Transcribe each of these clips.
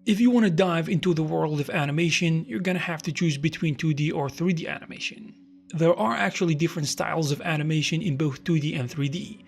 If you want to dive into the world of animation, you're gonna have to choose between 2D or 3D animation. There are actually different styles of animation in both 2D and 3D,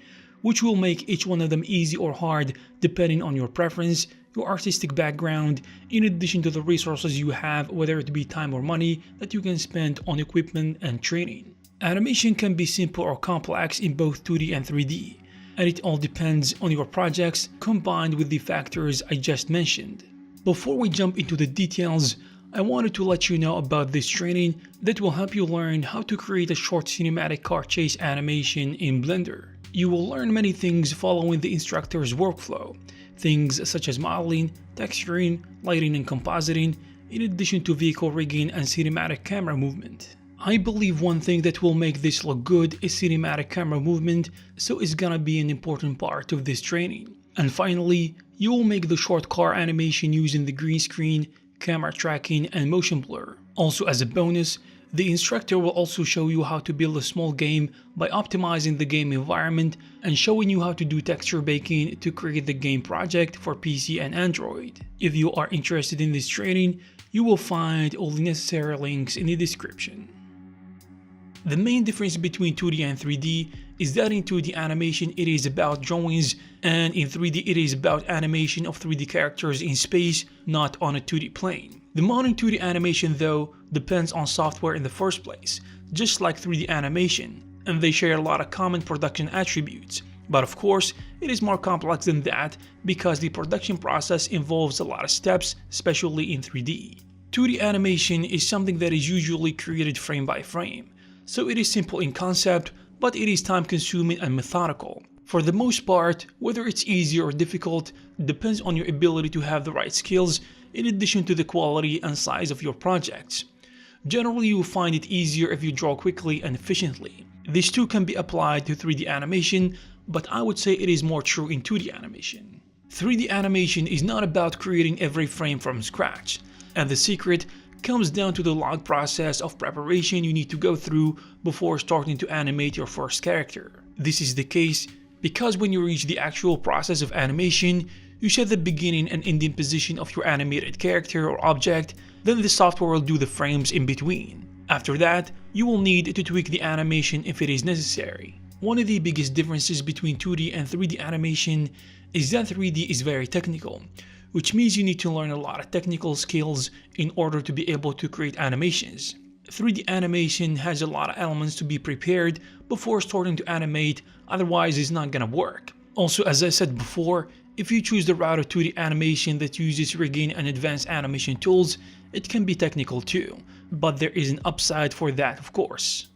which will make each one of them easy or hard depending on your preference, your artistic background, in addition to the resources you have, whether it be time or money, that you can spend on equipment and training. Animation can be simple or complex in both 2D and 3D, and it all depends on your projects combined with the factors I just mentioned. Before we jump into the details, I wanted to let you know about this training that will help you learn how to create a short cinematic car chase animation in Blender. You will learn many things following the instructor's workflow, things such as modeling, texturing, lighting and compositing, in addition to vehicle rigging and cinematic camera movement. I believe one thing that will make this look good is cinematic camera movement, so it's gonna be an important part of this training. And finally, you will make the short car animation using the green screen, camera tracking and motion blur. Also, as a bonus, the instructor will also show you how to build a small game by optimizing the game environment and showing you how to do texture baking to create the game project for PC and Android. If you are interested in this training, you will find all the necessary links in the description. The main difference between 2D and 3D is that in 2D animation it is about drawings, and in 3D it is about animation of 3D characters in space, not on a 2D plane. The modern 2D animation though depends on software in the first place, just like 3D animation, and they share a lot of common production attributes. But of course, it is more complex than that because the production process involves a lot of steps, especially in 3D. 2D animation is something that is usually created frame by frame. So it is simple in concept, but it is time consuming and methodical. For the most part, whether it's easy or difficult depends on your ability to have the right skills in addition to the quality and size of your projects. Generally, you will find it easier if you draw quickly and efficiently. This too can be applied to 3D animation, but I would say it is more true in 2D animation. 3D animation is not about creating every frame from scratch, and the secret comes down to the long process of preparation you need to go through before starting to animate your first character. This is the case because when you reach the actual process of animation, you set the beginning and ending position of your animated character or object, then the software will do the frames in between. After that, you will need to tweak the animation if it is necessary. One of the biggest differences between 2D and 3D animation is that 3D is very technical, which means you need to learn a lot of technical skills in order to be able to create animations. 3D animation has a lot of elements to be prepared before starting to animate, otherwise it's not gonna work. Also, as I said before, if you choose the route of 2D animation that uses rigging and advanced animation tools, it can be technical too, but there is an upside for that, of course.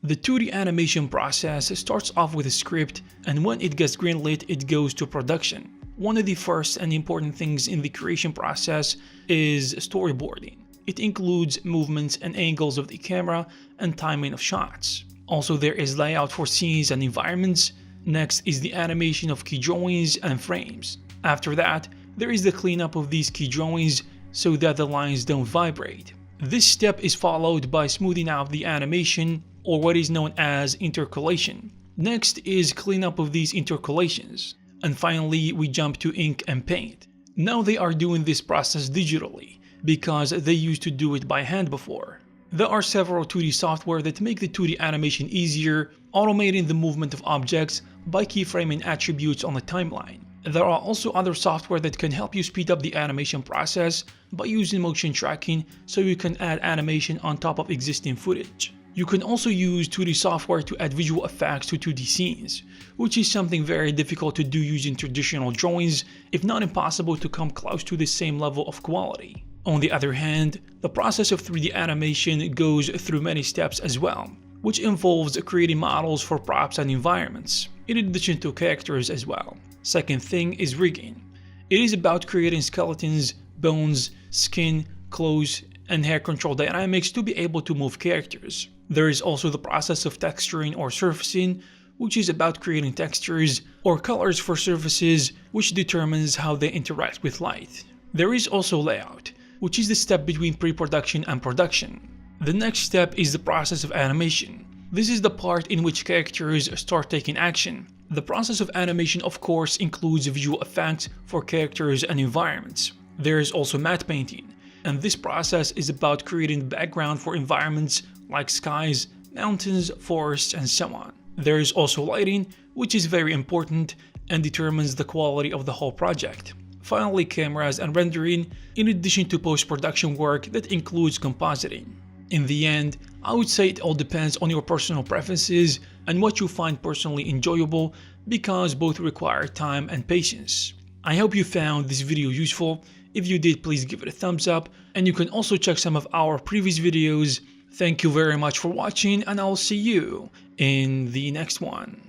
The 2D animation process starts off with a script, and when it gets greenlit, it goes to production. One of the first and important things in the creation process is storyboarding. It includes movements and angles of the camera and timing of shots. Also, there is layout for scenes and environments. Next is the animation of key drawings and frames. After that, there is the cleanup of these key drawings so that the lines don't vibrate. This step is followed by smoothing out the animation, or what is known as intercalation. Next is cleanup of these intercalations. And finally, we jump to ink and paint. Now they are doing this process digitally, because they used to do it by hand before. There are several 2D software that make the 2D animation easier, automating the movement of objects by keyframing attributes on the timeline. There are also other software that can help you speed up the animation process by using motion tracking, so you can add animation on top of existing footage. You can also use 2D software to add visual effects to 2D scenes, which is something very difficult to do using traditional drawings, if not impossible to come close to the same level of quality. On the other hand, the process of 3D animation goes through many steps as well, which involves creating models for props and environments, in addition to characters as well. Second thing is rigging. It is about creating skeletons, bones, skin, clothes, and hair control dynamics to be able to move characters. There is also the process of texturing or surfacing, which is about creating textures or colors for surfaces, which determines how they interact with light. There is also layout, which is the step between pre-production and production. The next step is the process of animation. This is the part in which characters start taking action. The process of animation, of course, includes visual effects for characters and environments. There's also matte painting, and this process is about creating background for environments like skies, mountains, forests, and so on. There is also lighting, which is very important and determines the quality of the whole project. Finally, cameras and rendering, in addition to post-production work that includes compositing. In the end, I would say it all depends on your personal preferences and what you find personally enjoyable, because both require time and patience. I hope you found this video useful. If you did, please give it a thumbs up, and you can also check some of our previous videos. Thank you very much for watching, and I'll see you in the next one.